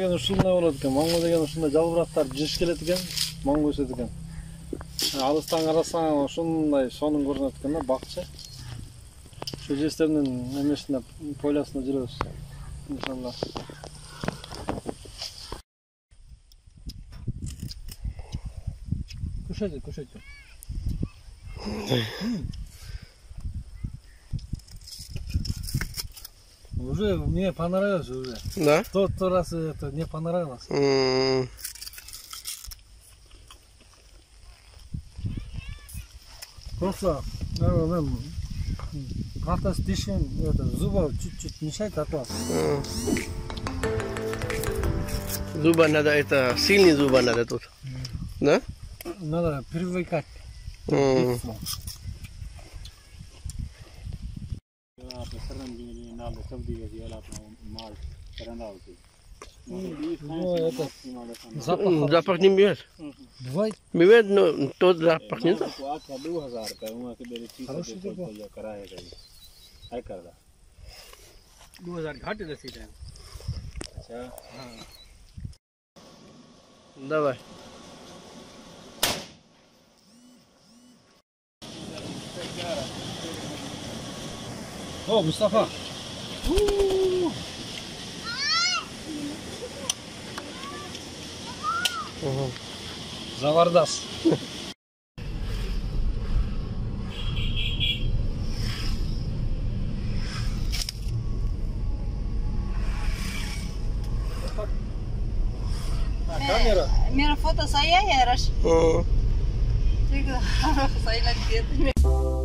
деген ушундай болот экен. Маңгу деген ушундай жалбырактар жыш келет экен, маңгу өсөт экен. Алыстан карасаң ушундай сонун көрүнөт экен да бакчы. Şu jestlerinin emesinde poylasında жүрөбүз. İnşallah. Кушайте. Уже мне понравилось уже. Да? Тот раз это не понравилось. Просто, наверное, как-то стишем, это, зуба чуть-чуть мешает от вас. Зуба надо, это сильный зуба надо тут. Да? Надо привыкать. Ну, это Запах не бьет. бывает. Бывает, но тот запах нет. Хороший запах. Давай. О, Мустафа. Завардас. Камера. Мера фото saya ya, Ras. Saya lagi